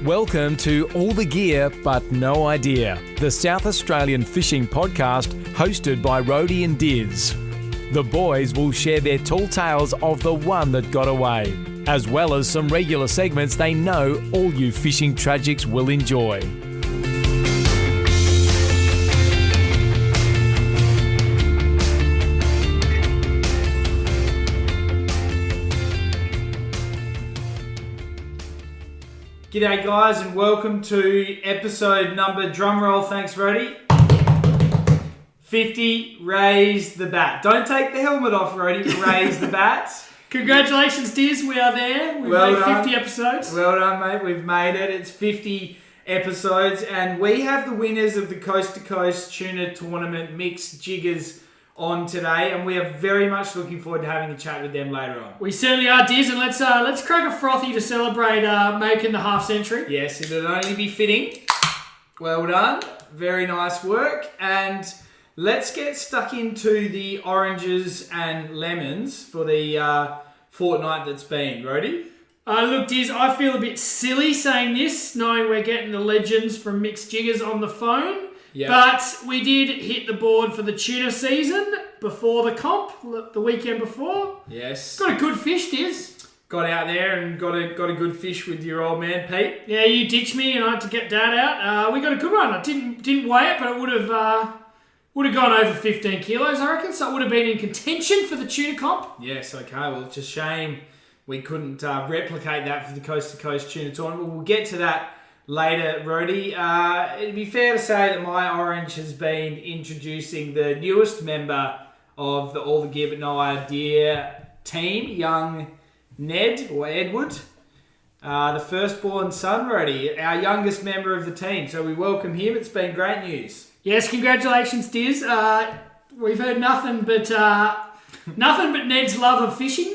Welcome to All the Gear But No Idea, the South Australian fishing podcast hosted by Rhodey and Diz. The boys will share their tall tales of the one that got away, as well as some regular segments they know all you fishing tragics will enjoy. G'day guys and welcome to episode number, drumroll, thanks Rhodey, 50, raise the bat. Don't take the helmet off Rhodey, but raise the bat. Congratulations Diz, we are there. We've made 50 episodes. Well done mate, we've made it. It's 50 episodes and we have the winners of the Coast to Coast Tuna Tournament Micks Jiggers on today, and we are very much looking forward to having a chat with them later on. We certainly are, Diz, and let's crack a frothy to celebrate making the half century. Yes, it'll only be fitting. Well done, very nice work, and let's get stuck into the oranges and lemons for the fortnight that's been. Rhodey? Look, Diz, I feel a bit silly saying this, knowing we're getting the legends from Micks Jiggers on the phone. Yep. But we did hit the board for the tuna season before the comp, the weekend before. Yes. Got a good fish, Diz. Got out there and got a good fish with your old man, Pete. Yeah, you ditched me and I had to get Dad out. We got a good one. I didn't weigh it, but it would have gone over 15 kilos, I reckon. So it would have been in contention for the tuna comp. Yes, okay. Well, it's a shame we couldn't replicate that for the Coast to Coast Tuna Tournament. We'll get to that later, Rhodey. It'd be fair to say that my orange has been introducing the newest member of the All the Gear But No Idea team, young Ned, or Edward, the firstborn son, Rhodey, our youngest member of the team. So we welcome him. It's been great news. Yes, congratulations, Diz. We've heard nothing but Ned's love of fishing.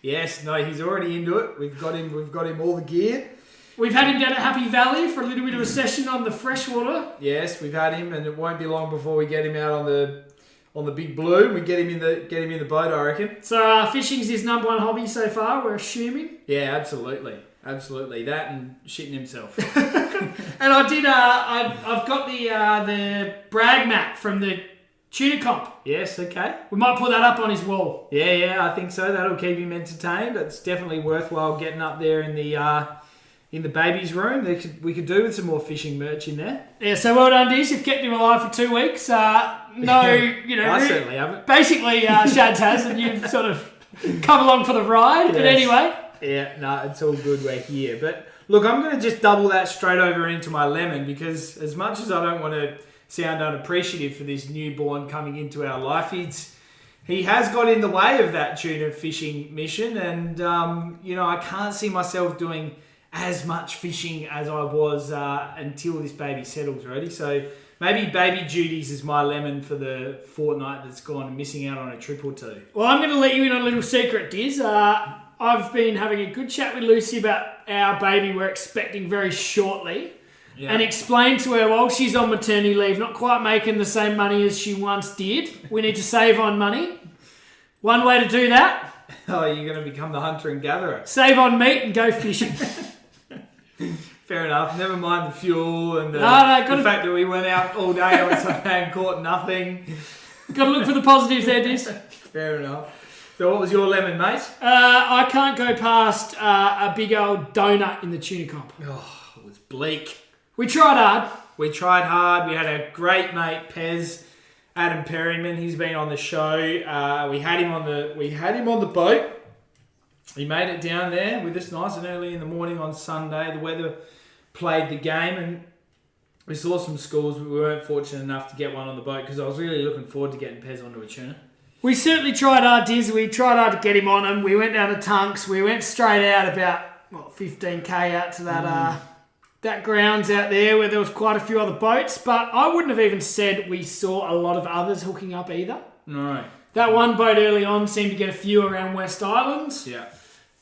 Yes, no, he's already into it. We've got him all the gear. We've had him down at Happy Valley for a little bit of a session on the freshwater. Yes, we've had him, and it won't be long before we get him out on the big blue. We get him in the boat, I reckon. So fishing's his number one hobby so far, we're assuming. Yeah, absolutely, that and shitting himself. And I did. I've got the brag mat from the Tuna Comp. Yes, okay. We might put that up on his wall. Yeah, I think so. That'll keep him entertained. It's definitely worthwhile getting up there in the baby's room. We could do with some more fishing merch in there. Yeah, so well done, Diz. You've kept him alive for 2 weeks. I certainly haven't. Basically, Shads has, and you've sort of come along for the ride. Yes. But anyway. Yeah, no, it's all good. We're here. But look, I'm going to just double that straight over into my lemon, because as much as I don't want to sound unappreciative for this newborn coming into our life, he has got in the way of that tuna fishing mission, and I can't see myself doing as much fishing as I was until this baby settles, already. So maybe baby duties is my lemon for the fortnight that's gone and missing out on a trip or two. Well, I'm going to let you in on a little secret, Diz. I've been having a good chat with Lucy about our baby we're expecting very shortly. Yeah. And explain to her, while she's on maternity leave, not quite making the same money as she once did, we need to save on money. One way to do that. Oh, you're going to become the hunter and gatherer. Save on meat and go fishing. Fair enough. Never mind the fuel and the fact that we went out all day on Sunday and caught nothing. Got to look for the positives there, Diz. Fair enough. So what was your lemon, mate? I can't go past a big old donut in the tuna comp. Oh, it was bleak. We tried hard. We had a great mate, Pez, Adam Perryman. He's been on the show. We had him on the boat. He made it down there with us nice and early in the morning on Sunday. The weather played the game, and we saw some schools, but we weren't fortunate enough to get one on the boat, because I was really looking forward to getting Pez onto a tuna. We certainly tried hard, Diz. We tried hard to get him on him. We went down to Tunks. We went straight out about 15k out to that grounds out there where there was quite a few other boats, but I wouldn't have even said we saw a lot of others hooking up either. No. That one boat early on seemed to get a few around West Islands. Yeah.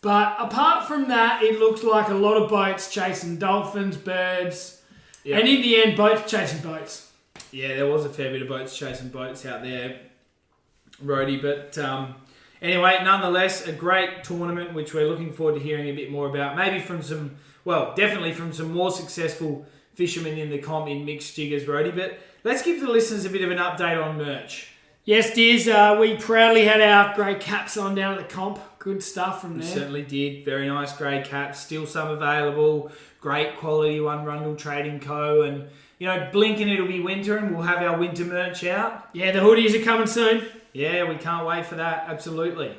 But apart from that, it looked like a lot of boats chasing dolphins, birds, and in the end, boats chasing boats. Yeah, there was a fair bit of boats chasing boats out there, Rhodey, but Anyway, nonetheless, a great tournament, which we're looking forward to hearing a bit more about. Maybe definitely from some more successful fishermen in the comp in Micks Jiggers, Rody. But let's give the listeners a bit of an update on merch. Yes, Diz, we proudly had our grey caps on down at the comp. Good stuff from there. We certainly did. Very nice grey caps. Still some available. Great quality one, Rundle Trading Co. And, blinking it'll be winter and we'll have our winter merch out. Yeah, the hoodies are coming soon. Yeah, we can't wait for that. Absolutely.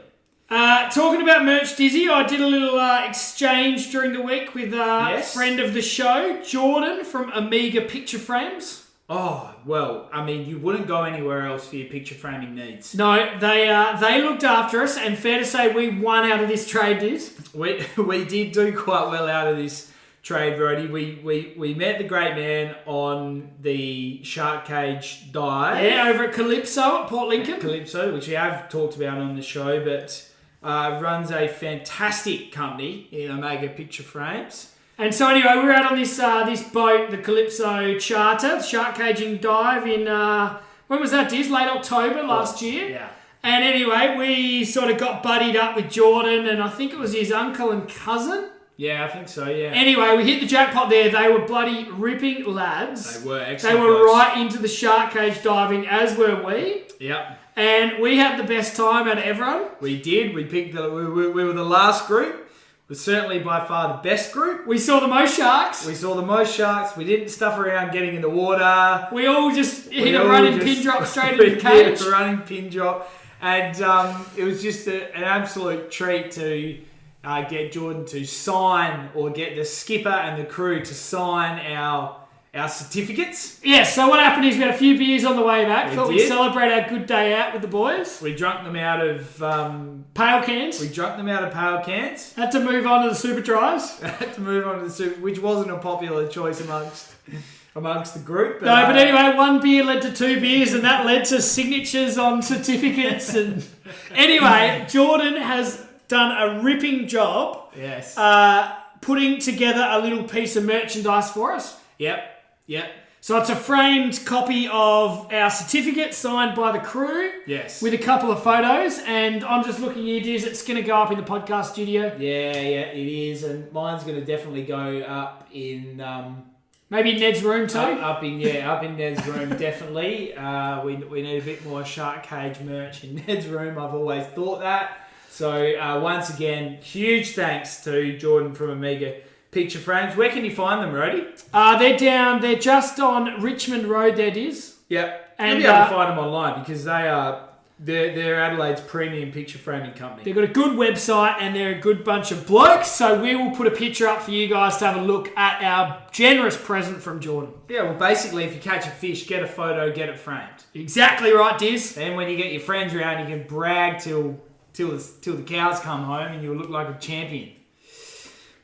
Talking about merch, Dizzy, I did a little exchange during the week with a friend of the show, Jordan from Amiga Picture Frames. Oh, well, you wouldn't go anywhere else for your picture framing needs. No, they looked after us, and fair to say we won out of this trade, Diz. We did do quite well out of this trade, Brody. We met the great man on the shark cage dive. Yeah, over at Calypso at Port Lincoln. Calypso, which we have talked about on the show, but runs a fantastic company in Omega Picture Frames. And so anyway, we were out on this boat, the Calypso charter, shark caging dive in, when was that, Diz? Late October last year. Yeah. And anyway, we sort of got buddied up with Jordan, and I think it was his uncle and cousin. Yeah, I think so, yeah. Anyway, we hit the jackpot there. They were bloody ripping lads. They were excellent. They were right into the shark cage diving, as were we. Yep. And we had the best time out of everyone. We did. We picked we were the last group. Was certainly by far the best group. We saw the most sharks. We didn't stuff around getting in the water. We all just hit a running pin drop straight into the cage. A running pin drop. And it was just an absolute treat to get Jordan to sign, or get the skipper and the crew to sign our certificates. Yes, so what happened is we had a few beers on the way back. Thought we'd celebrate our good day out with the boys. We drunk them out of pail cans. Had to move on to the super tries. Which wasn't a popular choice amongst the group. But, but anyway, one beer led to two beers, and that led to signatures on certificates. And anyway, Jordan has done a ripping job. Yes. Putting together a little piece of merchandise for us. Yep. So it's a framed copy of our certificate signed by the crew. Yes. With a couple of photos, and I'm just looking here, Diz, it's going to go up in the podcast studio. Yeah, it is, and mine's going to definitely go up in... maybe Ned's room too? Up in Ned's room, definitely. We need a bit more shark cage merch in Ned's room, I've always thought that. So once again, huge thanks to Jordan from Amiga Picture Frames. Where can you find them, Rody? They're just on Richmond Road there, Diz. Yep. And you'll be able to find them online because they're Adelaide's premium picture framing company. They've got a good website and they're a good bunch of blokes, so we will put a picture up for you guys to have a look at our generous present from Jordan. Yeah, well basically if you catch a fish, get a photo, get it framed. Exactly right, Diz. Then when you get your friends around, you can brag till the cows come home and you'll look like a champion.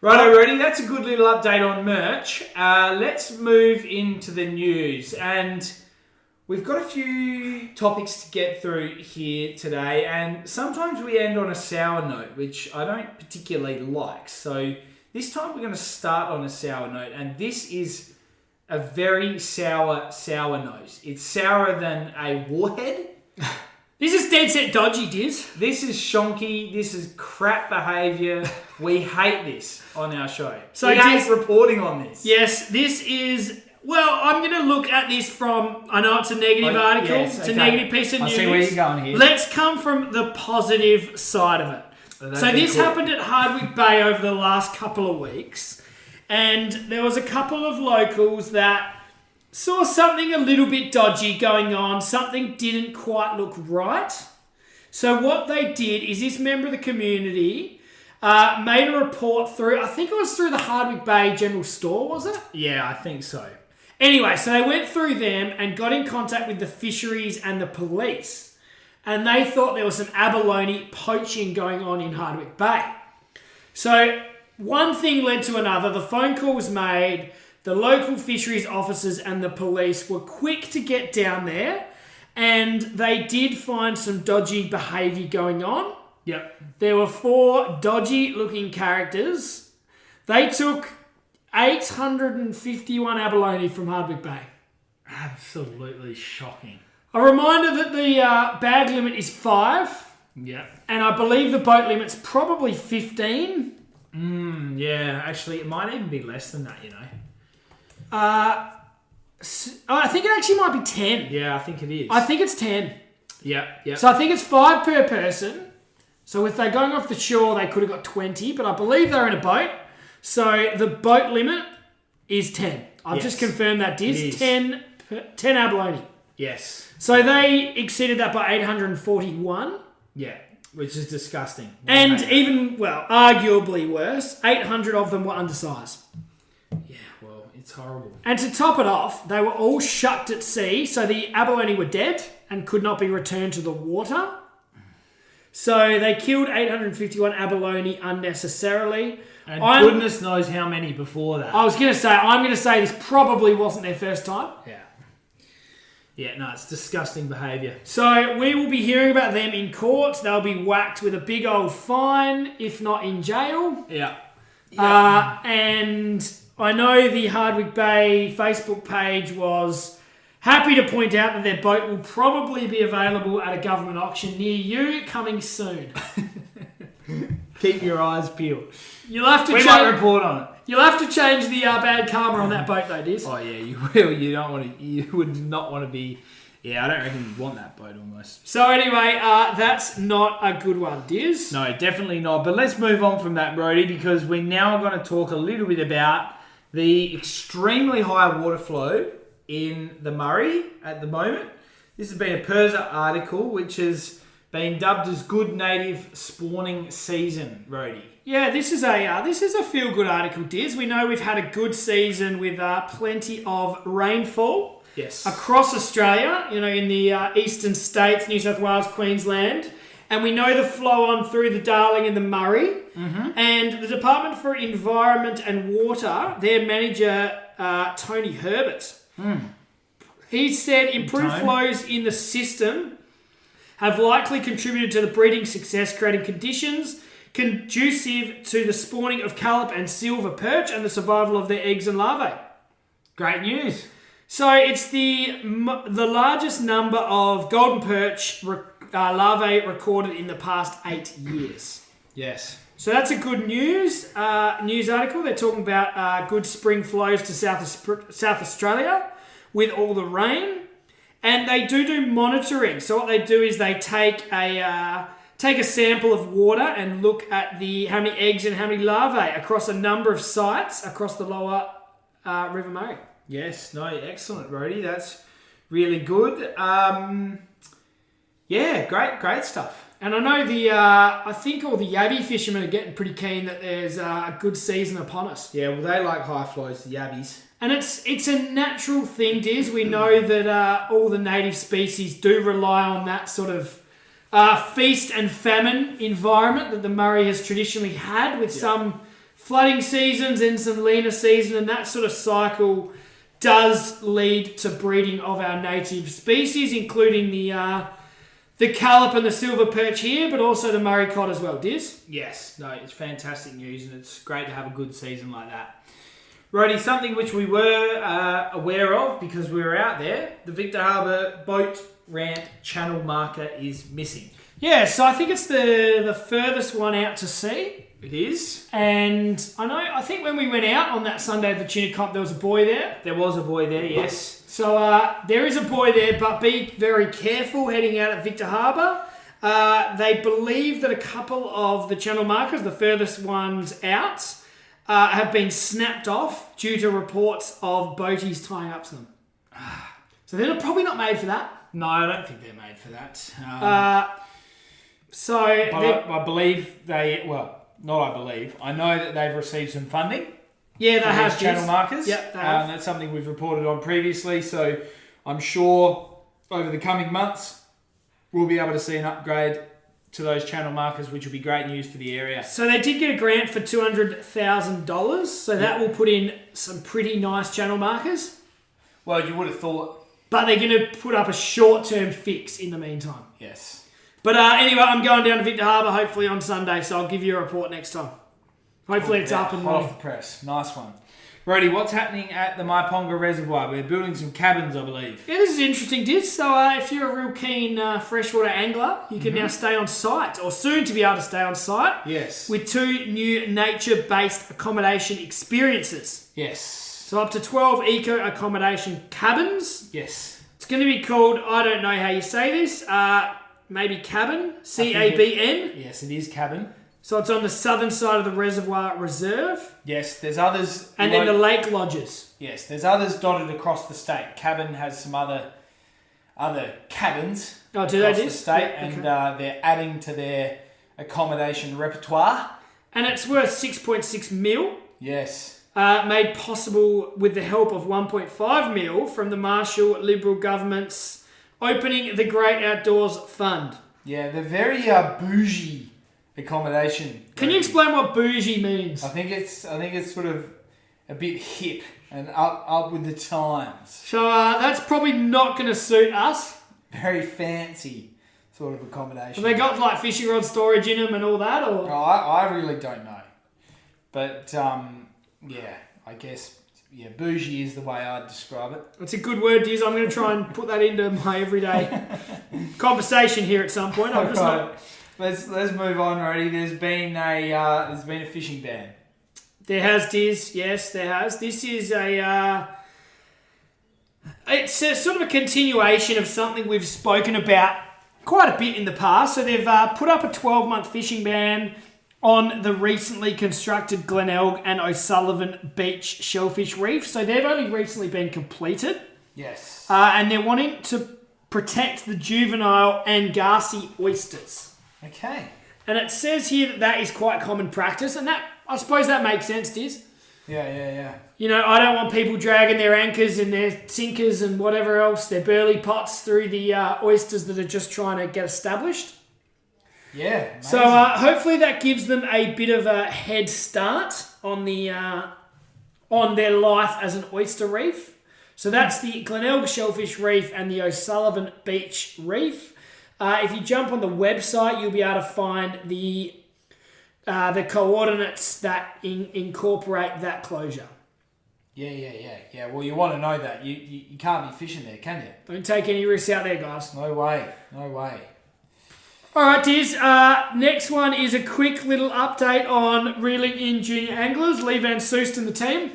Righto, Rudy, that's a good little update on merch. Let's move into the news. And we've got a few topics to get through here today. And sometimes we end on a sour note, which I don't particularly like. So this time we're going to start on a sour note. And this is a very sour note. It's sourer than a warhead. This is dead set dodgy, Diz. This is shonky. This is crap behaviour. We hate this on our show. So we hate reporting on this. Yes, this is... Well, I'm going to look at this from... I know it's a negative article. Yes, it's a negative piece of news. I see where you're going here. Let's come from the positive side of it. So this happened at Hardwick Bay over the last couple of weeks. And there was a couple of locals that... saw something a little bit dodgy going on. Something didn't quite look right. So what they did is this member of the community made a report through, I think it was through the Hardwick Bay General Store, was it? Yeah, I think so. Anyway, so they went through them and got in contact with the fisheries and the police. And they thought there was some abalone poaching going on in Hardwick Bay. So one thing led to another. The phone call was made. The local fisheries officers and the police were quick to get down there, and they did find some dodgy behaviour going on. Yep. There were 4 dodgy-looking characters. They took 851 abalone from Hardwick Bay. Absolutely shocking. A reminder that the bag limit is 5. Yeah. And I believe the boat limit's probably 15. Yeah, actually, it might even be less than that, you know. I think it actually might be 10. Yeah, I think it is. I think it's 10. Yeah. So I think it's 5 per person. So if they're going off the shore, they could have got 20, but I believe they're in a boat. So the boat limit is 10. I've just confirmed that, Diz. 10 abalone. Yes. So they exceeded that by 841. Yeah, which is disgusting. And even, well, arguably worse, 800 of them were undersized. Yeah, well, it's horrible. And to top it off, they were all shucked at sea, so the abalone were dead and could not be returned to the water. So they killed 851 abalone unnecessarily. And goodness knows how many before that. I'm going to say this probably wasn't their first time. Yeah. Yeah, no, it's disgusting behaviour. So we will be hearing about them in court. They'll be whacked with a big old fine, if not in jail. Yeah. And I know the Hardwick Bay Facebook page was happy to point out that their boat will probably be available at a government auction near you coming soon. Keep your eyes peeled. You'll have to might report on it. You'll have to change the bad karma on that boat, though, Diz. Oh yeah, you will. You don't want to. You would not want to be. Yeah, I don't reckon you'd want that boat almost. So anyway, that's not a good one, Diz. No, definitely not. But let's move on from that, Brody, because we're now going to talk a little bit about the extremely high water flow in the Murray at the moment. This has been a Persa article, which has been dubbed as Good Native Spawning Season, Brody. Yeah, this is a feel-good article, Diz. We know we've had a good season with plenty of rainfall across Australia, you know, in the eastern states, New South Wales, Queensland. And we know the flow on through the Darling and the Murray. Mm-hmm. And the Department for Environment and Water, their manager, Tony Herbert, he said improved flows in the system have likely contributed to the breeding success, creating conditions conducive to the spawning of callop and silver perch and the survival of their eggs and larvae. Great news. So it's the largest number of golden perch larvae recorded in the past 8 years. Yes. So that's a good news article. They're talking about good spring flows to South Australia with all the rain. And they do monitoring. So what they do is they take a sample of water and look at how many eggs and how many larvae across a number of sites across the lower River Murray. Yes, no, excellent, Rody. That's really good. Yeah, great stuff. And I know I think all the yabby fishermen are getting pretty keen that there's a good season upon us. Yeah, well, they like high flows, the yabbies. And it's a natural thing, Diz. We know that all the native species do rely on that sort of feast and famine environment that the Murray has traditionally had, with some flooding seasons and some leaner season, and that sort of cycle does lead to breeding of our native species, including the callop and the silver perch here, but also the Murray cod as well, Diz. Yes, no, it's fantastic news, and it's great to have a good season like that. Rody, something which we were aware of because we were out there, the Victor Harbour boat ramp channel marker is missing. Yeah, so I think it's the furthest one out to sea. It is. And I think when we went out on that Sunday at the Tuna Comp, there was a buoy there. There was a buoy there, yes. So there is a buoy there, but be very careful heading out at Victor Harbour. They believe that a couple of the channel markers, the furthest ones out, have been snapped off due to reports of boaties tying up to them. So they're probably not made for that. No, I don't think they're made for that. I believe I know that they've received some funding. Yeah, they have channel markers. Yep, they have. That's something we've reported on previously. So I'm sure over the coming months we'll be able to see an upgrade to those channel markers, which will be great news for the area. So they did get a grant for $200,000. So that will put in some pretty nice channel markers. Well, you would have thought. But they're going to put up a short-term fix in the meantime. Yes. But anyway, I'm going down to Victor Harbour hopefully on Sunday, so I'll give you a report next time. Hopefully it's up and running. Off the press. Nice one. Roddy, what's happening at the Maiponga Reservoir? We're building some cabins, I believe. Yeah, this is interesting, Diz. So if you're a real keen freshwater angler, you can now stay on site, or soon to be able to stay on site. Yes. With 2 new nature-based accommodation experiences. Yes. So up to 12 eco-accommodation cabins. Yes. It's going to be called, I don't know how you say this, maybe cabin, C-A-B-N. Yes, it is cabin. So it's on the southern side of the reservoir reserve. Yes, there's others. And then the lake lodges. Yes, there's others dotted across the state. Cabin has some other cabins across the state, and they're adding to their accommodation repertoire. And it's worth 6.6 mil. Yes. Made possible with the help of 1.5 mil from the Marshall Liberal government's Opening the Great Outdoors Fund. Yeah, they're very bougie accommodation. Can you explain what bougie means? I think it's sort of a bit hip and up with the times. So that's probably not going to suit us. Very fancy sort of accommodation. Have they got like fishing rod storage in them and all that, or? No, I really don't know. But yeah, I guess bougie is the way I'd describe it. It's a good word, Diz. I'm going to try and put that into my everyday conversation here at some point. I'm just not. Let's move on, Roddy. There's been a fishing ban. There has, Diz. Yes, there has. This is it's a sort of a continuation of something we've spoken about quite a bit in the past. So they've put up a 12-month fishing ban on the recently constructed Glenelg and O'Sullivan Beach shellfish reef. So they've only recently been completed. Yes. And they're wanting to protect the juvenile Angarcy oysters. Okay. And it says here that is quite common practice, and that I suppose that makes sense, Diz. Yeah. You know, I don't want people dragging their anchors and their sinkers and whatever else, their burley pots through the oysters that are just trying to get established. Yeah. Amazing. So hopefully that gives them a bit of a head start on on their life as an oyster reef. So that's the Glenelg Shellfish Reef and the O'Sullivan Beach Reef. If you jump on the website, you'll be able to find the coordinates that incorporate that closure. Yeah. Well, you want to know that. You can't be fishing there, can you? Don't take any risks out there, guys. No way. All right, Diz. Next one is a quick little update on reeling in junior anglers, Lee Van Soest and the team.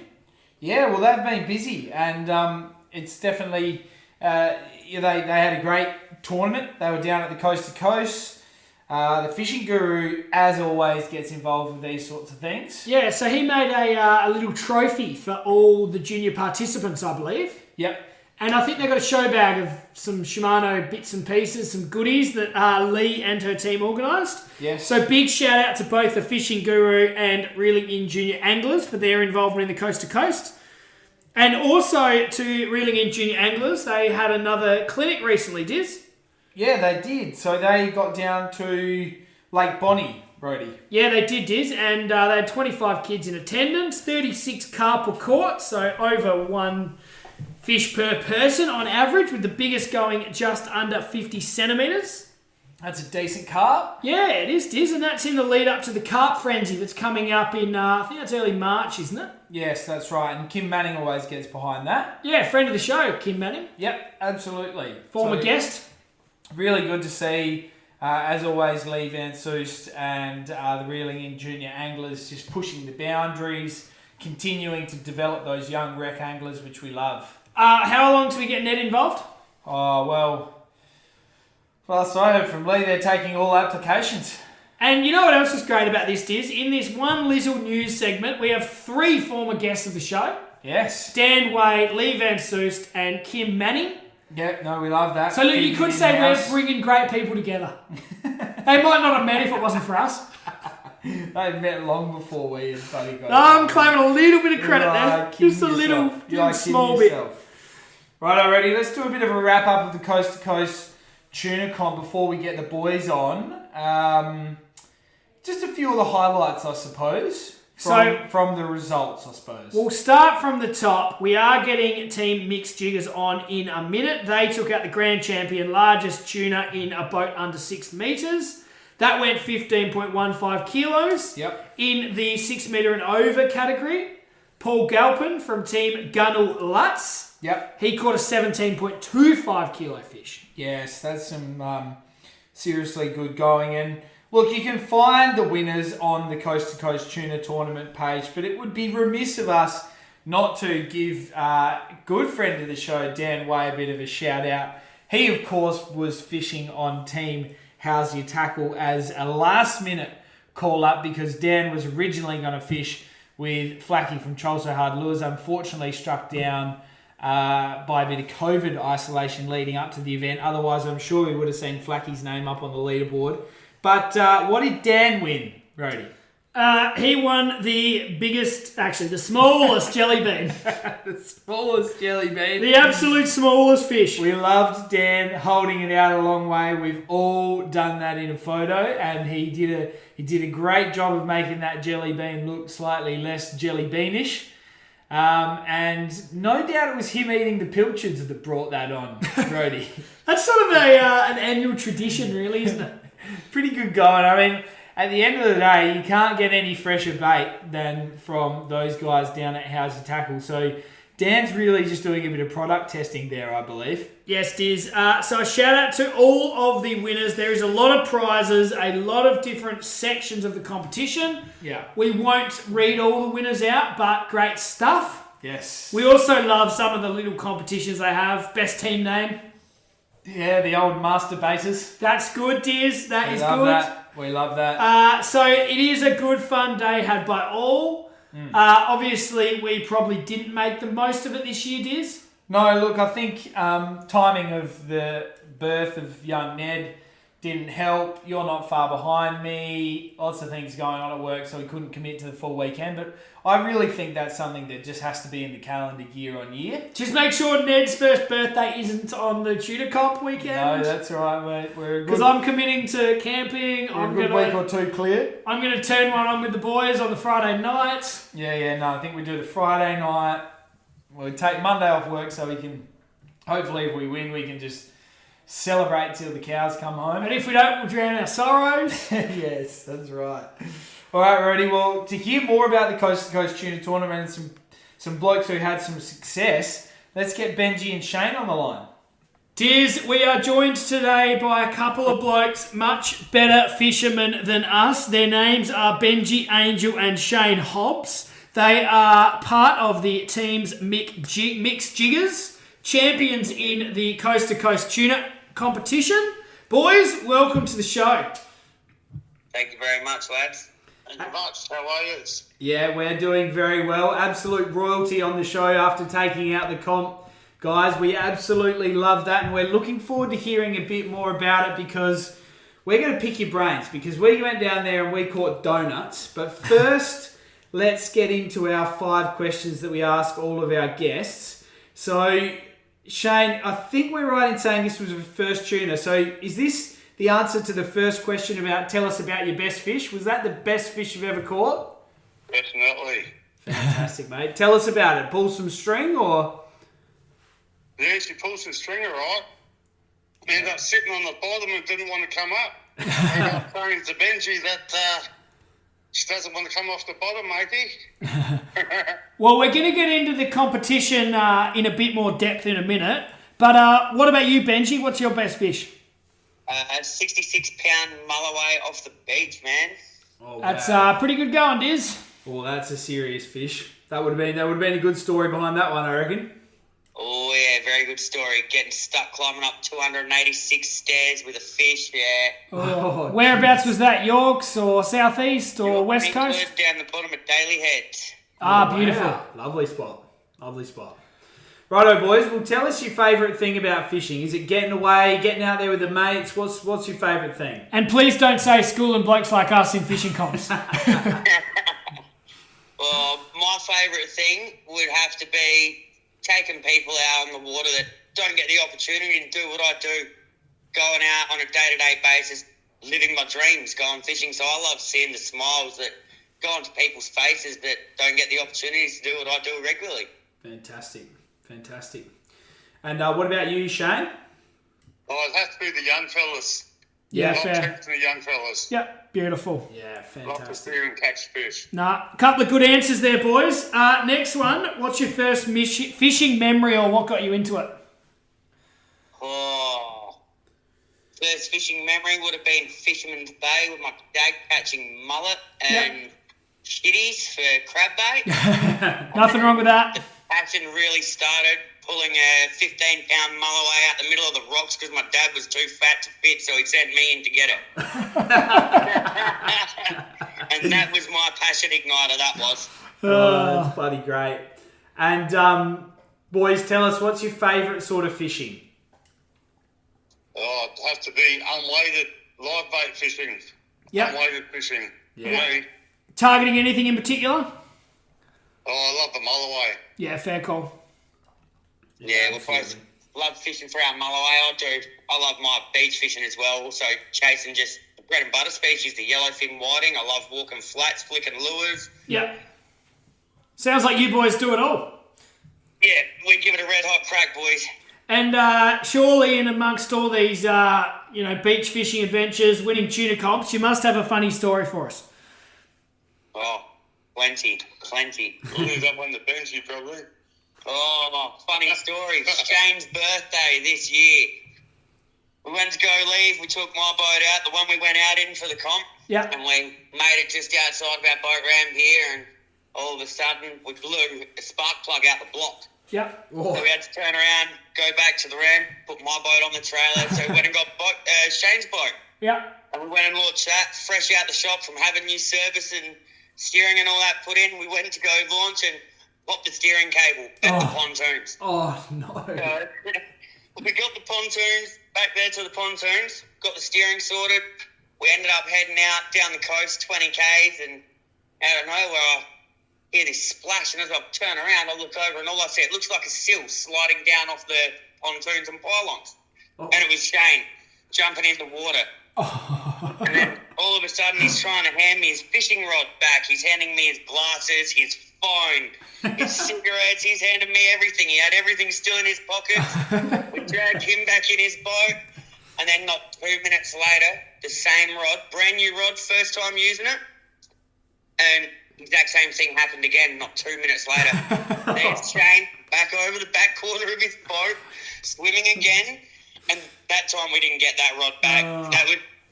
Yeah, well, they've been busy, and it's definitely... they had a great tournament. They were down at the Coast to Coast. The fishing guru, as always, gets involved with these sorts of things. Yeah, so he made a little trophy for all the junior participants, I believe. Yep. And I think they got a show bag of some Shimano bits and pieces, some goodies that Lee and her team organised. Yes. So big shout out to both the fishing guru and Reeling In Junior Anglers for their involvement in the Coast to Coast. And also to Reeling In Junior Anglers, they had another clinic recently, Diz. Yeah, they did. So they got down to Lake Bonnie, Brody. Yeah, they did, Diz. And they had 25 kids in attendance, 36 carp per court, so over one fish per person on average, with the biggest going just under 50 centimetres. That's a decent carp. Yeah, it is, Diz, and that's in the lead up to the carp frenzy that's coming up in, I think that's early March, isn't it? Yes, that's right, and Kim Manning always gets behind that. Yeah, friend of the show, Kim Manning. Yep, absolutely. Former guest. Really good to see, as always, Lee Van Soest and the Reeling In Junior Anglers just pushing the boundaries, continuing to develop those young rec anglers, which we love. How long do we get Ned involved? Oh, well, last I heard from Lee, they're taking all applications. And you know what else is great about this, Diz? In this one little news segment, we have 3 former guests of the show. Yes. Dan Wade, Lee Van Soest, and Kim Manning. Yeah, no, we love that. So look, you could say we're bringing great people together. They might not have met if it wasn't for us. They've met long before we and Buddy got I'm claiming a little bit of credit there. Just a little small bit. Right, already. Let's do a bit of a wrap up of the Coast to Coast Tuna Comp before we get the boys on. Just a few of the highlights, I suppose, from the results, I suppose. We'll start from the top. We are getting Team Micks Jiggers on in a minute. They took out the grand champion Largest Tuna in a boat under 6 metres. That went 15.15 kilos. Yep. In the 6 metre and over category. Paul Galpin from Team Gunnell Lutz. Yep. He caught a 17.25 kilo fish. Yes, that's some seriously good going. And look, you can find the winners on the Coast to Coast Tuna Tournament page, but it would be remiss of us not to give a good friend of the show, Dan Way, a bit of a shout out. He, of course, was fishing on Team How's Your Tackle as a last minute call up because Dan was originally going to fish with Flacky from Troll So Hard Lures. Unfortunately struck down by a bit of COVID isolation leading up to the event. Otherwise, I'm sure we would have seen Flacky's name up on the leaderboard. But what did Dan win, Brody? He won the smallest jelly bean. The smallest jelly bean. The absolute smallest fish. We loved Dan holding it out a long way. We've all done that in a photo, and he did a great job of making that jelly bean look slightly less jelly beanish. And no doubt it was him eating the pilchards that brought that on, Brody. That's sort of an annual tradition, really, isn't it? Pretty good going. I mean, at the end of the day, you can't get any fresher bait than from those guys down at How's Your Tackle. So Dan's really just doing a bit of product testing there, I believe. Yes, Diz. So a shout out to all of the winners. There is a lot of prizes, a lot of different sections of the competition. Yeah. We won't read all the winners out, but great stuff. Yes. We also love some of the little competitions they have. Best team name. Yeah, the old master bases. That's good, Diz. That is good. We love that. So it is a good fun day had by all. Obviously, we probably didn't make the most of it this year, Diz. No, look, I think timing of the birth of young Ned didn't help. You're not far behind me. Lots of things going on at work, so we couldn't commit to the full weekend. But I really think that's something that just has to be in the calendar year on year. Just make sure Ned's first birthday isn't on the Tuna Comp weekend. No, that's all right, mate. Because I'm committing to camping. I'm a week or two clear. I'm going to turn one on with the boys on the Friday night. Yeah, no, I think we do the Friday night. We'll take Monday off work so we can, hopefully if we win, we can just celebrate till the cows come home. And if we don't, we'll drown our sorrows. Yes, that's right. All right, Roddy. Well, to hear more about the Coast to Coast Tuna Tournament and some blokes who had some success, let's get Benji and Shane on the line. Diz, we are joined today by a couple of blokes much better fishermen than us. Their names are Benji Angel and Shane Hobbs. They are part of the team's Micks Jiggers, champions in the Coast to Coast Tuna competition. Boys, welcome to the show. Thank you very much, lads. Thank you much. How are you? Yeah, we're doing very well. Absolute royalty on the show after taking out the comp. Guys, we absolutely love that, and we're looking forward to hearing a bit more about it because we're going to pick your brains because we went down there and we caught donuts. But first, let's get into our 5 questions that we ask all of our guests. So, Shane, I think we're right in saying this was a first tuna. So, is this the answer to the first question about tell us about your best fish? Was that the best fish you've ever caught? Definitely. Fantastic, mate. Tell us about it. Pull some string or? Yeah, she pulled some string, all right. Ended up sitting on the bottom and didn't want to come up. I got saying to Benji that she doesn't want to come off the bottom, matey. Well, we're going to get into the competition in a bit more depth in a minute. But what about you, Benji? What's your best fish? 66-pound mulloway off the beach, man. Oh, That's wow. pretty good going, Diz. Well, that's a serious fish. That would have been a good story behind that one, I reckon. Oh, yeah, very good story. Getting stuck climbing up 286 stairs with a fish, yeah. Oh, Whereabouts was that? Yorks or southeast or west coast? Down the bottom of Daly Head. Ah, beautiful. Wow. Lovely spot. Lovely spot. Righto, boys. Well, tell us your favourite thing about fishing. Is it getting away, getting out there with the mates? What's your favourite thing? And please don't say school and blokes like us in fishing comps. Well, my favourite thing would have to be taking people out on the water that don't get the opportunity to do what I do, going out on a day-to-day basis, living my dreams, going fishing. So I love seeing the smiles that go onto people's faces that don't get the opportunities to do what I do regularly. Fantastic. And what about you, Shane? Oh, it has to be the young fellas. Yeah, Long fair. trips to the young fellas. Yep, beautiful. Yeah, Love to fantastic. steer and catch fish. Nah, a couple of good answers there, boys. Next one. What's your first fishing memory, or what got you into it? Oh, first fishing memory would have been Fisherman's Bay with my dad catching mullet and shitties for crab bait. Nothing wrong with that. Action really started pulling a 15-pound mulloway out the middle of the rocks because my dad was too fat to fit, so he sent me in to get it. And that was my passion igniter, that was. Oh, that's bloody great. And boys, tell us, what's your favourite sort of fishing? Oh, it has to be unweighted live bait fishing. Yep. Unweighted fishing. Yeah. For me. Targeting anything in particular? Oh, I love the mulloway. Yeah, fair call. Yeah, we both love fishing for our mulloway. I love my beach fishing as well. Also chasing just the bread and butter species, the yellowfin whiting. I love walking flats, flicking lures. Yep. Sounds like you boys do it all. Yeah, we give it a red hot crack, boys. And surely in amongst all these, beach fishing adventures, winning tuna comps, you must have a funny story for us. Oh, plenty. We'll leave that one to Benji, probably. Oh, funny story. Shane's birthday this year. We went to go leave. We took my boat out, the one we went out in for the comp. Yeah. And we made it just outside of our boat ramp here, and all of a sudden we blew a spark plug out the block. Yep. So we had to turn around, go back to the ramp, put my boat on the trailer. So we went and got Shane's boat. Yep. And we went and launched that, fresh out the shop from having new service and steering and all that put in. We went to go launch and popped the steering cable at the pontoons. Oh, no. So we got the pontoons, back there to the pontoons, got the steering sorted. We ended up heading out down the coast, 20 Ks, and out of nowhere I hear this splash, and as I turn around, I look over, and all I see, it looks like a seal sliding down off the pontoons and pylons. Oh. And it was Shane jumping into water. Oh. And then all of a sudden he's trying to hand me his fishing rod back. He's handing me his glasses, his phone, his cigarettes. He's handed me everything. He had everything still in his pockets. We dragged him back in his boat. And then not 2 minutes later, the same rod, brand new rod, first time using it. And exact same thing happened again not 2 minutes later. There's Shane back over the back corner of his boat, swimming again. And that time we didn't get that rod back.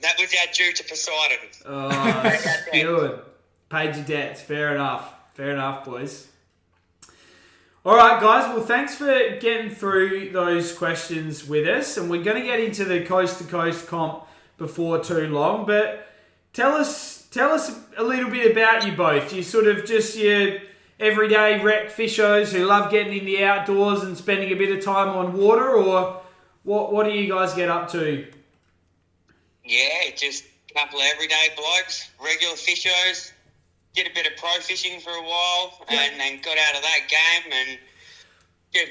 That was our due to Poseidon. Oh, good. Paid your debts. Fair enough, boys. All right, guys. Well, thanks for getting through those questions with us. And we're going to get into the Coast to Coast comp before too long. But tell us a little bit about you both. You sort of just your everyday rec fishers who love getting in the outdoors and spending a bit of time on water, or what do you guys get up to? Yeah, just a couple of everyday blokes, regular fishers. Did a bit of pro fishing for a while, and then got out of that game and just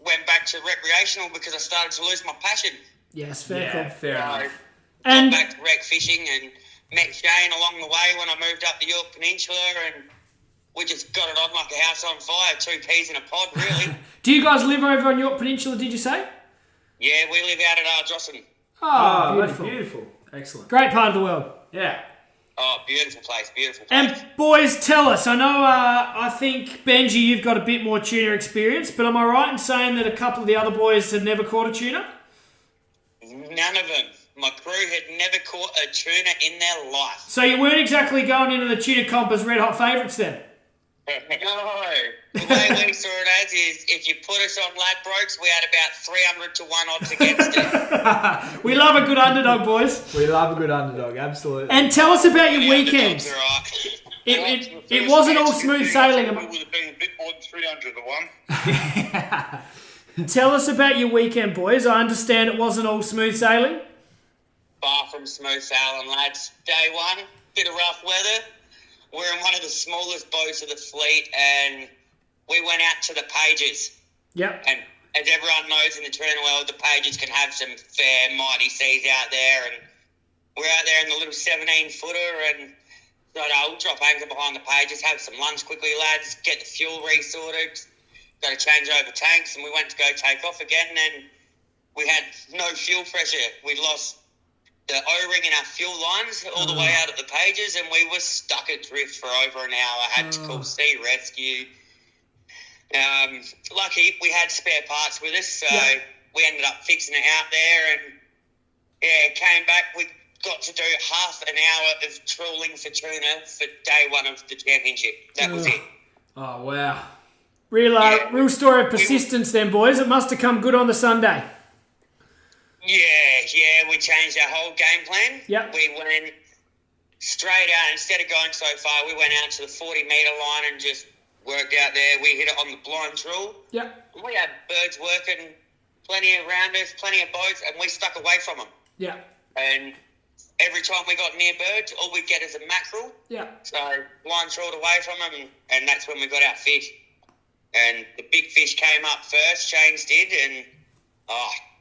went back to recreational because I started to lose my passion. Yes, fair Fair enough. And Got back to rec fishing and met Shane along the way when I moved up the Yorke Peninsula, and we just got it on like a house on fire, 2 peas in a pod, really. do you guys live over on Yorke Peninsula, did you say? Yeah, we live out at Ardrossan. Oh, Beautiful. Beautiful. Excellent. Great part of the world. Yeah. Oh, beautiful place. And boys, tell us, I know I think, Benji, you've got a bit more tuna experience, but am I right in saying that a couple of the other boys had never caught a tuna? None of them. My crew had never caught a tuna in their life. So you weren't exactly going into the tuna comp as red hot favourites then? No. The way we saw it as is, if you put us on Ladbrokes, we had about 300 to 1 odds against it. We love a good underdog, boys. We love a good underdog, absolutely. And tell us about your The weekends. underdogs are right. It wasn't all smooth sailing. It would have been a bit more than 300 to 1. Tell us about your weekend, boys. I understand it wasn't all smooth sailing. Far from smooth sailing, lads. Day one, bit of rough weather. We're in one of the smallest boats of the fleet, and we went out to the Pages. Yep. And as everyone knows in the tuna world, the Pages can have some fair, mighty seas out there. And we're out there in the little 17-footer, and thought, we'll drop anchor behind the Pages, have some lunch quickly, lads, get the fuel resorted, got to change over tanks, and we went to go take off again, and we had no fuel pressure. We lost the O-ring in our fuel lines all the way out at the pages, and we were stuck adrift for over an hour. Had to call sea rescue. Lucky we had spare parts with us, so we ended up fixing it out there, and came back. We got to do half an hour of trawling for tuna for day one of the championship. That was it. Oh, wow. Real story of persistence then, boys. It must have come good on the Sunday. Yeah, we changed our whole game plan. Yep. We went straight out. Instead of going so far, we went out to the 40-metre line and just worked out there. We hit it on the blind trawl. Yep. We had birds working, plenty around us, plenty of boats, and we stuck away from them. Yeah. And every time we got near birds, all we'd get is a mackerel. Yeah. So blind trawled away from them, and that's when we got our fish. And the big fish came up first, Shane's did, and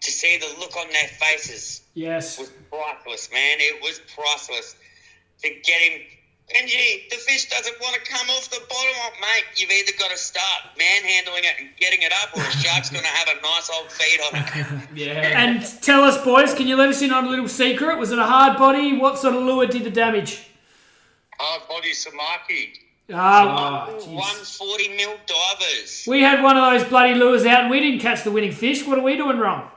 to see the look on their faces Yes. was priceless, man. It was priceless. To get him, Benji, the fish doesn't want to come off the bottom, mate. You've either got to start manhandling it and getting it up, or a shark's going to have a nice old feed on it. Yeah. And tell us, boys, can you let us in on a little secret? Was it a hard body? What sort of lure did the damage? Hard body Samaki. 140 mil divers. We had one of those bloody lures out and we didn't catch the winning fish. What are we doing wrong?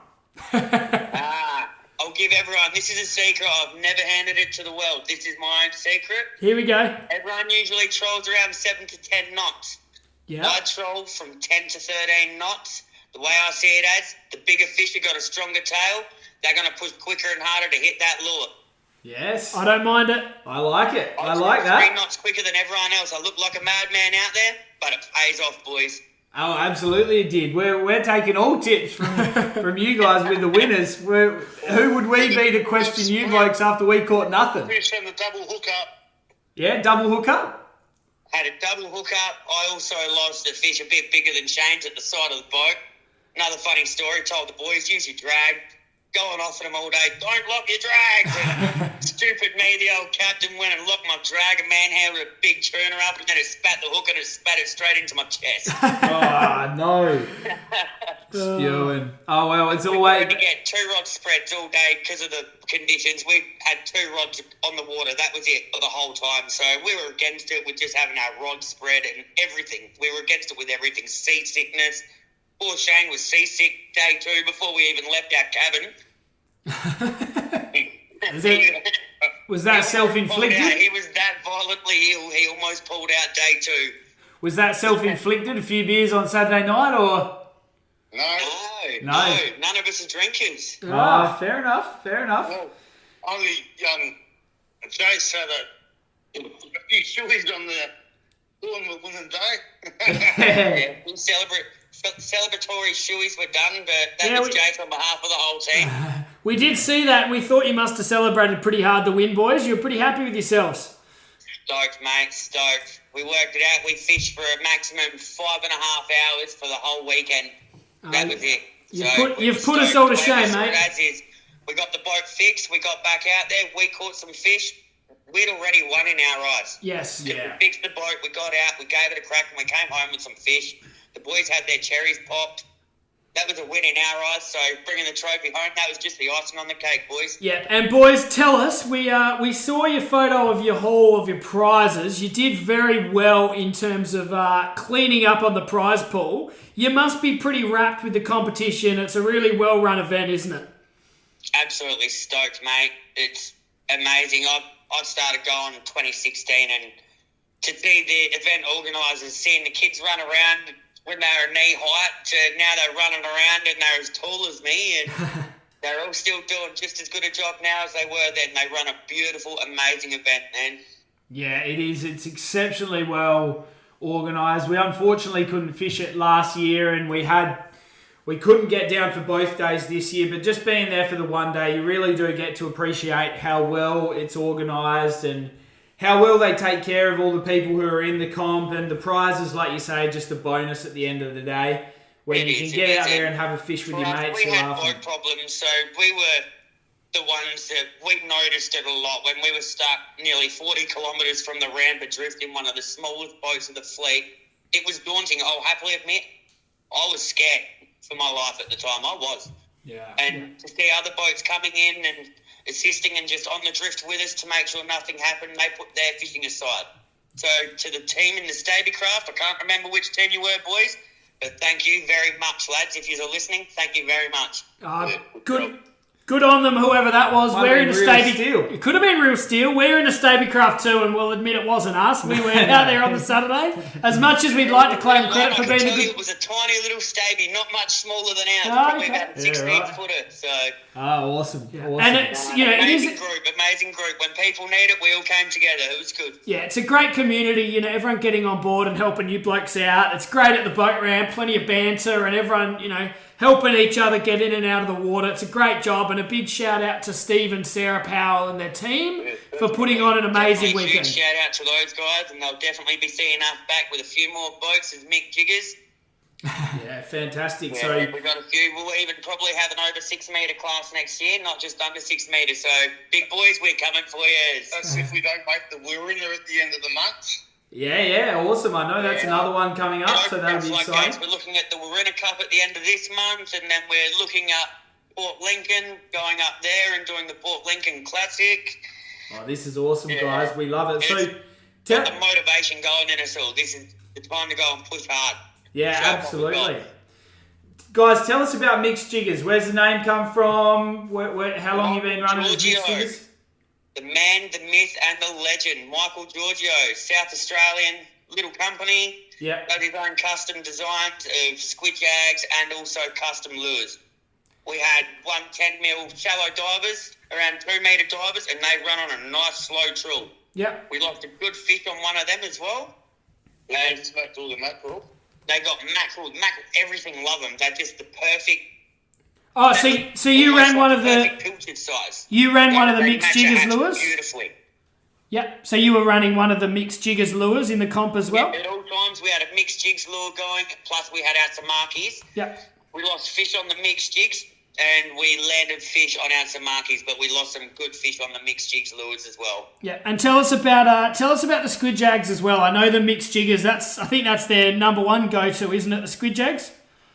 I'll give everyone, this is a secret. I've never handed it to the world. This is my own secret. Here we go. Everyone usually trolls around 7 to 10 knots. Yeah. I troll from 10 to 13 knots. The way I see it as, the bigger fish have got a stronger tail. They're going to push quicker and harder to hit that lure. Yes. I don't mind it. I like it. I troll like that. 3 knots quicker than everyone else. I look like a madman out there, but it pays off, boys. Oh, absolutely it did. We're taking all tips from you guys with the winners. Who would we be to question you blokes after we caught nothing? Fish on the double hookup. Yeah, double hookup. Had a double hookup. I also lost a fish a bit bigger than Shane's at the side of the boat. Another funny story, told the boys, use your drag. Going off at them all day, don't lock your drags. And stupid me, the old captain, went and locked my drag and manhandled a big tuna up, and then it spat the hook and it spat it straight into my chest. Oh, no. Spewing. Oh, well, it's always... We get 2 rod spreads all day because of the conditions. We had 2 rods on the water. That was it for the whole time. So we were against it with just having our rod spread and everything. We were against it with everything. Seasickness. Poor Shane was seasick day 2 before we even left our cabin. Was that self-inflicted? He was that violently ill, he almost pulled out day 2. Was that self-inflicted? A few beers on Saturday night, or...? No, none of us are drinkers. Oh, fair enough. Well, only Jace had a few shoeies on the winning day. Yeah, celebratory shoeies were done, but that was Jace on behalf of the whole team. We did see that and we thought you must have celebrated pretty hard the win, boys. You were pretty happy with yourselves. Stoked, mate, stoked. We worked it out. We fished for a maximum 5.5 hours for the whole weekend. That was it. You've put us all to shame, mate. As is. We got the boat fixed. We got back out there. We caught some fish. We'd already won in our eyes. Yes. Yeah. We fixed the boat. We got out. We gave it a crack, and we came home with some fish. The boys had their cherries popped. That was a win in our eyes. So bringing the trophy home, that was just the icing on the cake, boys. Yeah, and boys, tell us. We saw your photo of your haul of your prizes. You did very well in terms of cleaning up on the prize pool. You must be pretty wrapped with the competition. It's a really well-run event, isn't it? Absolutely stoked, mate. It's amazing. I started going in 2016, and to see the event organisers, seeing the kids run around when they were knee height to now they're running around and they're as tall as me, and they're all still doing just as good a job now as they were then. They run a beautiful, amazing event, man. Yeah, it is. It's exceptionally well organised. We unfortunately couldn't fish it last year, and we couldn't get down for both days this year, but just being there for the one day, you really do get to appreciate how well it's organised and how well they take care of all the people who are in the comp, and the prizes, like you say, just a bonus at the end of the day when you can get out there and have a fish with your mates. We had boat problems, so we were the ones that we noticed it a lot when we were stuck nearly 40 kilometres from the ramp adrift in one of the smallest boats of the fleet. It was daunting, I'll happily admit. I was scared for my life at the time. I was. And to see other boats coming in and assisting and just on the drift with us to make sure nothing happened, they put their fishing aside. So to the team in the Stabbycraft, I can't remember which team you were, boys, but thank you very much, lads. If you're listening, thank you very much. Good on them, whoever that was. Might We're have in a been Real Stabby. Steel. It could have been Real Steel. We're in a Stabbycraft too, and we'll admit it wasn't us. We were out there on the Saturday. As much as we'd like to claim credit for being a good. It was a tiny little Stabby, not much smaller than ours. Oh, Probably okay. about a 16 footer. So. Awesome. Awesome. And it's it amazing is. amazing group. When people need it, we all came together. It was good. Yeah, it's a great community. Everyone getting on board and helping you blokes out. It's great at the boat ramp. Plenty of banter and everyone helping each other get in and out of the water. It's a great job, and a big shout out to Steve and Sarah Powell and their team for putting on an amazing weekend. Huge shout out to those guys, and they'll definitely be seeing us back with a few more boats as Micks Jiggers. Yeah, fantastic. Yeah, So we've got a few. We'll even probably have an over 6 metre class next year, not just under 6 metres. So, big boys, we're coming for you. That's if we don't make the winner at the end of the month. yeah, awesome. I know that's another one coming up, so that'll be exciting. We're looking at the Warina Cup at the end of this month, and then we're looking at Port Lincoln, going up there and doing the Port Lincoln Classic. Oh, this is awesome, guys. We love it. So, Got the motivation going in us all. This is the time to go and push hard. yeah, Show what we've absolutely. got. Guys, tell us about Micks Jiggers. Where's the name come from? How long you been running with Micks Giorgio. Jiggers? The man, the myth, and the legend, Michael Giorgio, South Australian little company. Yeah. Got his own custom designs of squid jags and also custom lures. We had 10 mil shallow divers, around 2 metre divers, and they run on a nice slow trill. Yep. We lost a good fish on one of them as well. And just make all the mackerel. They got mackerel, everything, love them. They're just the perfect. Oh, so you ran one of the pilchard size. you ran one of the They Micks match Jiggers our hatch lures. beautifully. Yep. So you were running one of the Micks Jiggers lures in the comp as well. At all times, we had a Micks Jigs lure going, plus we had our Tamakis. Yep. We lost fish on the Micks Jigs, and we landed fish on our Tamakis, but we lost some good fish on the Micks Jigs lures as well. Yeah, and tell us about the squid jags as well. I know the Micks Jiggers. I think that's their number one go-to, isn't it? The squid jags.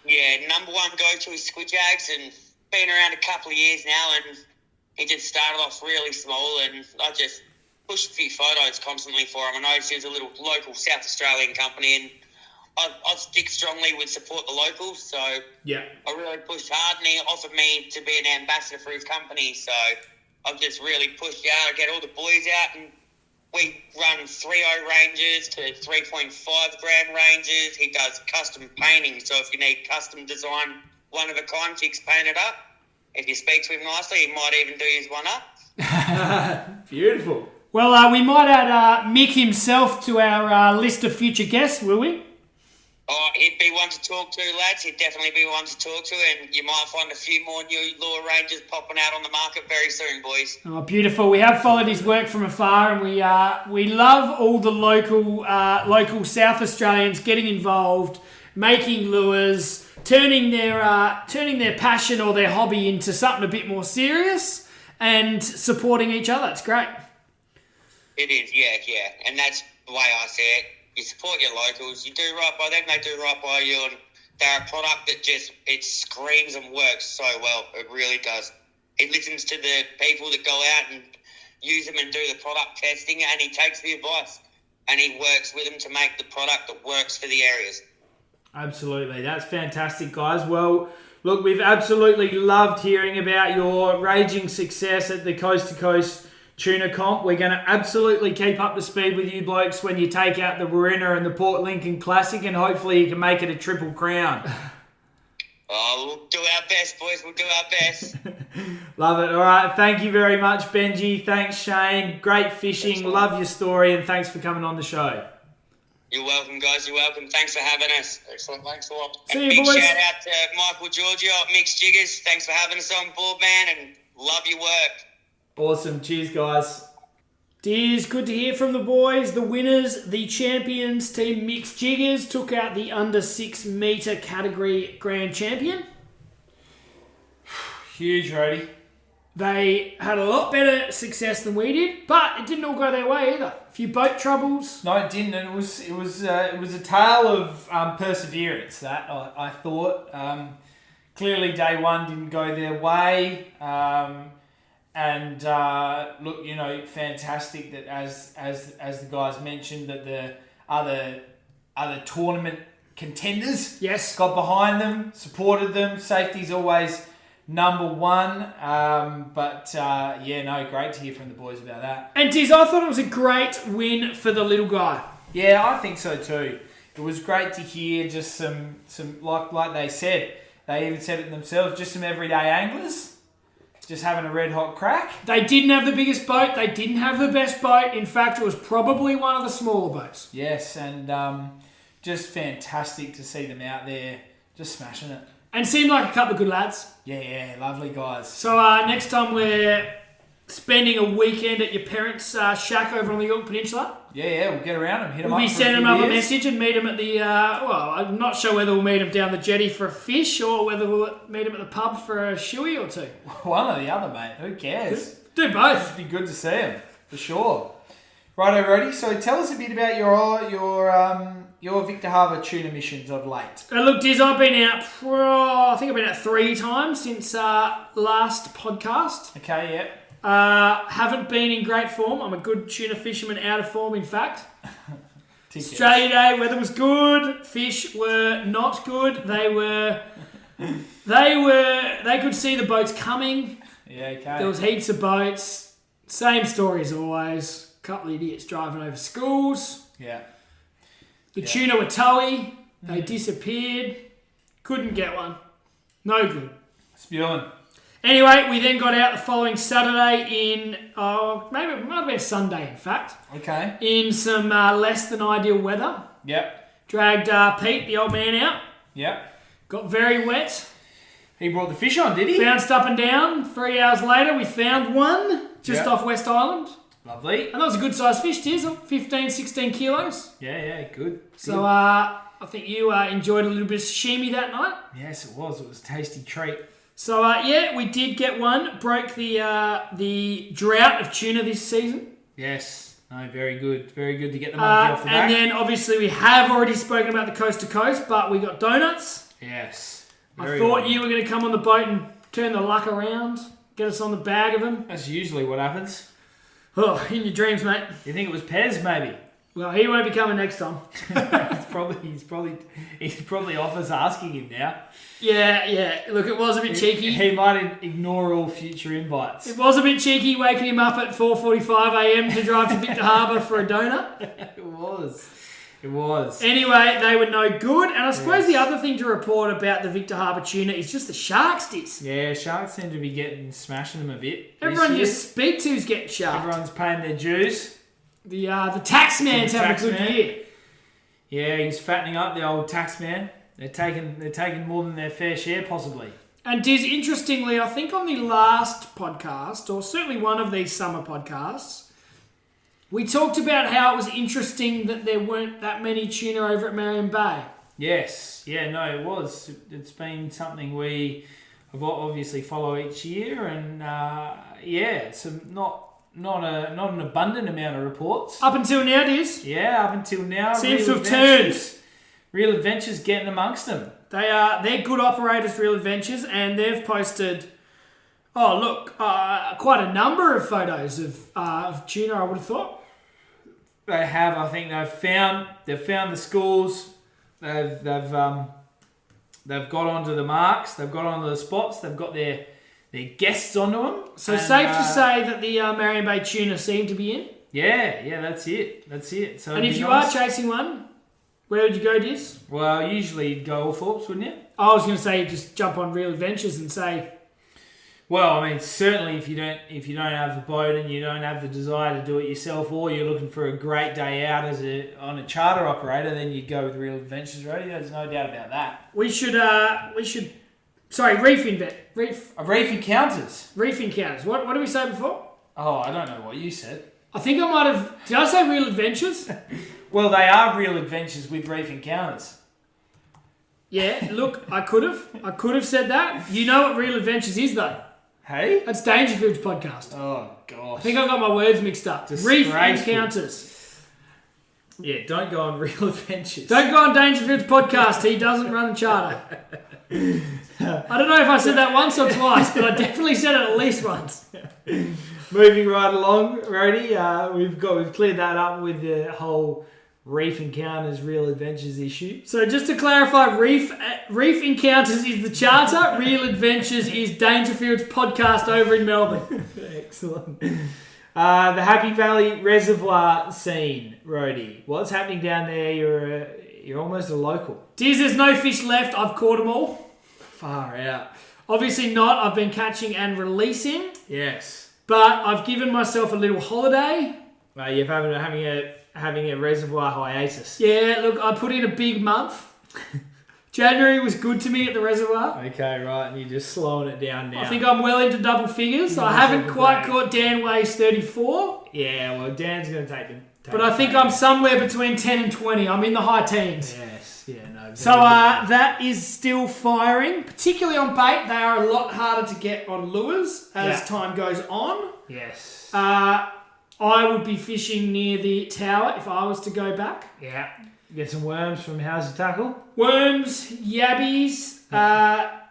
Yeah, number one go-to is squid jags, and been around a couple of years now, and he just started off really small, and I just pushed a few photos constantly for him. I noticed he was a little local South Australian company, and I stick strongly with support the locals, so Yeah. I really pushed hard, and he offered me to be an ambassador for his company, so I've just really pushed out. I get all the boys out, and we run 3.0 ranges to 3.5 gram ranges. He does custom painting, so if you need custom design, one-of-a-kind chicks painted up, if you speak to him nicely, he might even do his one up. Beautiful. Well, we might add Mick himself to our list of future guests, will we? Oh, he'd be one to talk to, lads. He'd definitely be one to talk to, and you might find a few more new lure ranges popping out on the market very soon, boys. Oh, beautiful. We have followed his work from afar, and we love all the local South Australians getting involved, making lures, turning their passion or their hobby into something a bit more serious, and supporting each other. It's great. It is, yeah. And that's the way I see it. You support your locals, you do right by them, they do right by you, and they're a product that it screams and works so well. It really does. He listens to the people that go out and use them and do the product testing, and he takes the advice, and he works with them to make the product that works for the areas. Absolutely. That's fantastic, guys. Well, look, we've absolutely loved hearing about your raging success at the Coast to Coast Tuna Comp. We're going to absolutely keep up to speed with you blokes when you take out the Warina and the Port Lincoln Classic, and hopefully you can make it a triple crown. Oh, we'll do our best, boys. We'll do our best. Love it. All right. Thank you very much, Benji. Thanks, Shane. Great fishing. Excellent. Love your story, and thanks for coming on the show. You're welcome, guys. You're welcome. Thanks for having us. Excellent. Thanks a lot. See And you, big boys. shout out to Michael Giorgio at Micks Jiggers. Thanks for having us on board, man, and love your work. Awesome. Cheers, guys. It is good to hear from the boys. The winners, the champions, Team Micks Jiggers, took out the under 6 metre category grand champion. Huge, Rody. They had a lot better success than we did, but it didn't all go their way either. A few boat troubles. No, it didn't. And it was a tale of perseverance. That I thought. clearly day one didn't go their way. Look, fantastic that as the guys mentioned that the other tournament contenders got behind them, supported them. Safety's always number one. Great to hear from the boys about that. And Diz, I thought it was a great win for the little guy. Yeah, I think so too. It was great to hear just some like they said. They even said it themselves, just some everyday anglers, just having a red hot crack. They didn't have the biggest boat. They didn't have the best boat. In fact, it was probably one of the smaller boats. Yes, and just fantastic to see them out there just smashing it. And seemed like a couple of good lads. Yeah, lovely guys. So next time we're spending a weekend at your parents' shack over on the Yorke Peninsula. Yeah, we'll get around them, hit them we'll up. We'll be sending them up a message and meet them at the, I'm not sure whether we'll meet them down the jetty for a fish or whether we'll meet them at the pub for a shoey or two. One or the other, mate. Who cares? Do both. It'd be good to see them, for sure. Righto, Roddy. So tell us a bit about your Victor Harbour tuna missions of late. Look, Diz, I've been out, I think I've been out 3 times since last podcast. Okay, yeah. Haven't been in great form. I'm a good tuna fisherman, out of form, in fact. Australia Day, weather was good. Fish were not good. They could see the boats coming. Yeah, okay. There was heaps of boats. Same story as always. A couple of idiots driving over schools. Yeah. The tuna were towy. They disappeared. Couldn't get one. No good. Spewing. Anyway, we then got out the following Saturday in, maybe it might have been Sunday, in fact. Okay. In some less than ideal weather. Yep. Dragged Pete, the old man, out. Yep. Got very wet. He brought the fish on, did he? Bounced up and down. 3 hours later, we found one just off West Island. Lovely. And that was a good sized fish, Diz, 15, 16 kilos. Yeah, good. So I think you enjoyed a little bit of sashimi that night. Yes, it was. It was a tasty treat. So we did get one. Broke the drought of tuna this season. Yes. No, very good. Very good to get them off the back. And then obviously we have already spoken about the coast to coast, but we got donuts. Yes. I thought you were going to come on the boat and turn the luck around, get us on the bag of them. That's usually what happens. Oh, in your dreams, mate. You think it was Pez, maybe? Well, he won't be coming next time. He's probably off us asking him now. Yeah. Look, it was a bit cheeky. He might ignore all future invites. It was a bit cheeky waking him up at 4:45 a.m. to drive to Victor Harbour for a donut. It was. Anyway, they were no good. And I suppose the other thing to report about the Victor Harbour tuna is just the sharks, Diz. Yeah, sharks seem to be smashing them a bit. Everyone you speak to is getting sharked. Everyone's paying their dues. The tax man's having a good year. Yeah, he's fattening up, the old tax man. They're taking more than their fair share, possibly. And Diz, interestingly, I think on the last podcast, or certainly one of these summer podcasts, we talked about how it was interesting that there weren't that many tuna over at Marion Bay. Yes. Yeah, no, it was. It's been something we obviously follow each year, and some not an abundant amount of reports. Up until now, Diz. Yeah, up until now. Seems to have turned. Real Adventures getting amongst them. They're good operators, Real Adventures, and they've posted, quite a number of photos of tuna, I would have thought. They have. I think they've found the schools. They've got onto the marks. They've got onto the spots. They've got their guests onto them. So safe to say that the Marion Bay tuna seem to be in. Yeah, that's it. So and if you are chasing one, where would you go, Diz? Well, usually you'd go Allthorpe's, wouldn't you? I was going to say just jump on Real Adventures and say. Well, I mean, certainly if you don't have the boat and you don't have the desire to do it yourself, or you're looking for a great day out on a charter operator, then you'd go with Real Adventures, right? There's no doubt about that. Reef Encounters. Reef Encounters. What did we say before? Oh, I don't know what you said. I think I might have. Did I say Real Adventures? Well, they are Real Adventures with Reef Encounters. Yeah, look, I could have said that. You know what Real Adventures is, though. Hey? That's Dangerfield's podcast. Oh, gosh. I think I got my words mixed up. Reef Encounters. Yeah, don't go on Real Adventures. Don't go on Dangerfield's podcast. He doesn't run a charter. I don't know if I said that once or twice, but I definitely said it at least once. Moving right along, Rody, we've cleared that up with the whole Reef Encounters Real Adventures issue. So just to clarify, Reef Encounters is the charter, Real Adventures is Dangerfield's podcast over in Melbourne. Excellent. The Happy Valley Reservoir scene, Rody. What's happening down there? You're almost a local. Diz, there's no fish left. I've caught them all. Far out. Obviously not. I've been catching and releasing. Yes. But I've given myself a little holiday. You're having a reservoir hiatus. Yeah, look, I put in a big month. January was good to me at the reservoir. Okay, right, and you're just slowing it down now. I think I'm well into double figures. I haven't quite caught Dan weighs 34. Yeah, well, Dan's going to take them. But I think I'm somewhere between 10 and 20. I'm in the high teens. Yes, yeah, no. So that is still firing, particularly on bait. They are a lot harder to get on lures as time goes on. Yes. I would be fishing near the tower if I was to go back. Yeah. Get some worms from How's the Tackle. Worms, yabbies,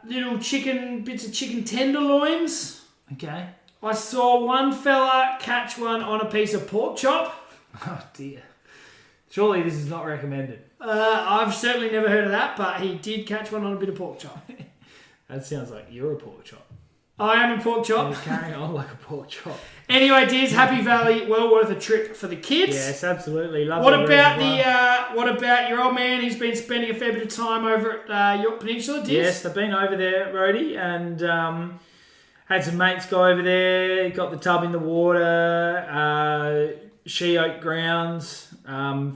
little bits of chicken tenderloins. Okay. I saw one fella catch one on a piece of pork chop. Oh dear. Surely this is not recommended. I've certainly never heard of that, but he did catch one on a bit of pork chop. That sounds like you're a pork chop. I am a pork chop. You're carrying on like a pork chop. Anyway, Diz, Happy Valley, well worth a trip for the kids. Yes, absolutely. Love what about your old man? He's been spending a fair bit of time over at Yorke Peninsula, Diz? Yes, I've been over there, Rody, and had some mates go over there, got the tub in the water, She Oak Grounds,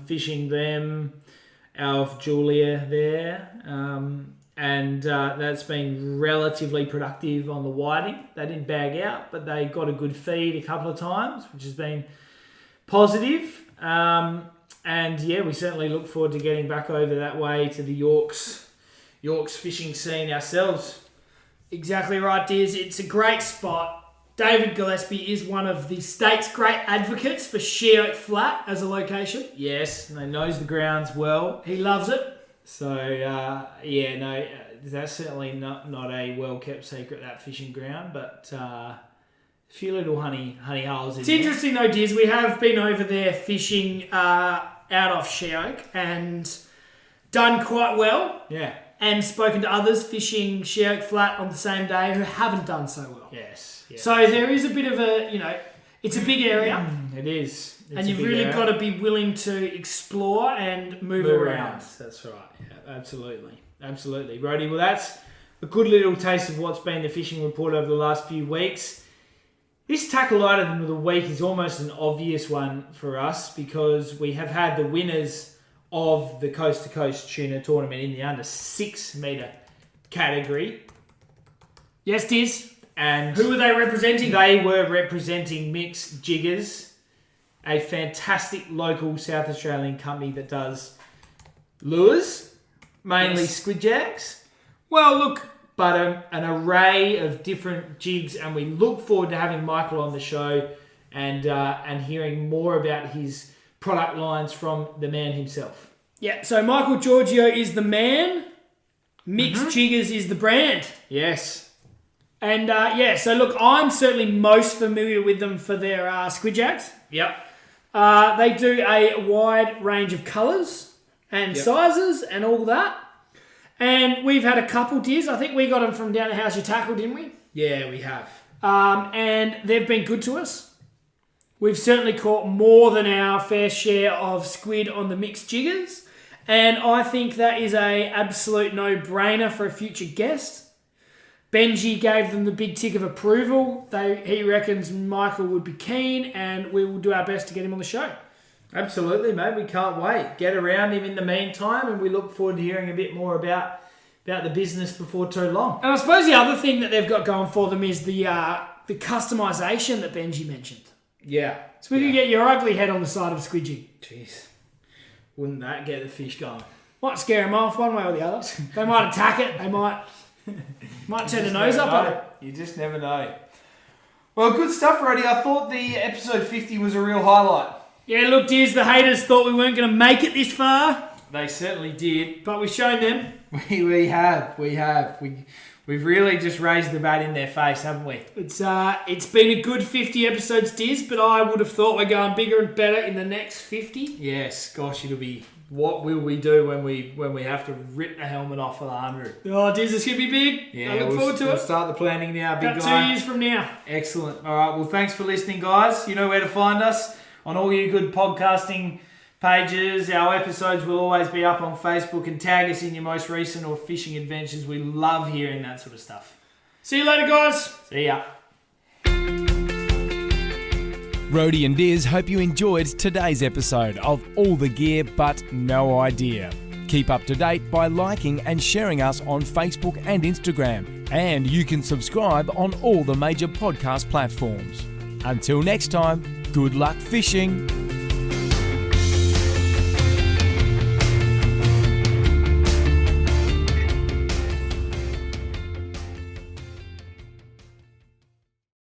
fishing them out of Julia there. And that's been relatively productive on the whiting. They didn't bag out, but they got a good feed a couple of times, which has been positive. And yeah, we certainly look forward to getting back over that way to the York's fishing scene ourselves. Exactly right, Diz. It's a great spot. David Gillespie is one of the state's great advocates for She Oak Flat as a location. Yes, and they knows the grounds well. He loves it. So, that's certainly not a well-kept secret, that fishing ground, but a few little honey holes in It's there. interesting though, Diz, we have been over there fishing out off She Oak and done quite well. Yeah. And spoken to others fishing She Oak Flat on the same day who haven't done so well. Yes. Yeah, so there is a bit of a, it's a big area. It is. And you've really got to be willing to explore and move around. That's right. Yeah, absolutely. Absolutely. Brody, well, that's a good little taste of what's been the fishing report over the last few weeks. This tackle item of the week is almost an obvious one for us because we have had the winners of the Coast to Coast Tuna tournament in the under 6 metre category. Yes, Diz. And who were they representing? They were representing Micks Jiggers, a fantastic local South Australian company that does lures, mainly squid jags. Well, look, but an array of different jigs, and we look forward to having Michael on the show and hearing more about his product lines from the man himself. Yeah, so Michael Giorgio is the man, Micks Jiggers is the brand. Yes. And so look, I'm certainly most familiar with them for their squid jags. Yep. They do a wide range of colours and sizes and all that. And we've had a couple deers. I think we got them from down at House You Tackle, didn't we? Yeah, we have. And they've been good to us. We've certainly caught more than our fair share of squid on the Micks Jiggers. And I think that is a absolute no-brainer for a future guest. Benji gave them the big tick of approval. He reckons Michael would be keen, and we will do our best to get him on the show. Absolutely, mate. We can't wait. Get around him in the meantime, and we look forward to hearing a bit more about the business before too long. And I suppose the other thing that they've got going for them is the customisation that Benji mentioned. Yeah. So we can get your ugly head on the side of a squid jig. Jeez. Wouldn't that get the fish going? Might scare them off one way or the other. They might attack it. They might turn the nose up at it. You just never know. Well, good stuff, Roddy. I thought the episode 50 was a real highlight. Yeah, look, Diz, the haters thought we weren't going to make it this far. They certainly did. But we've shown them. We have. We've really just raised the bat in their face, haven't we? It's been a good 50 episodes, Diz, but I would have thought we're going bigger and better in the next 50. Yes, gosh, it'll be. What will we do when we have to rip the helmet off for the 100? Oh, Diz, it's going to be big. Yeah, I look forward to we'll it. Start the planning now, big About guy. 2 years from now. Excellent. All right, well, thanks for listening, guys. You know where to find us on all your good podcasting pages. Our episodes will always be up on Facebook, and tag us in your most recent or fishing adventures. We love hearing that sort of stuff. See you later, guys. See ya. Rhodey and Diz hope you enjoyed today's episode of All the Gear But No Idea. Keep up to date by liking and sharing us on Facebook and Instagram, and you can subscribe on all the major podcast platforms. Until next time, good luck fishing.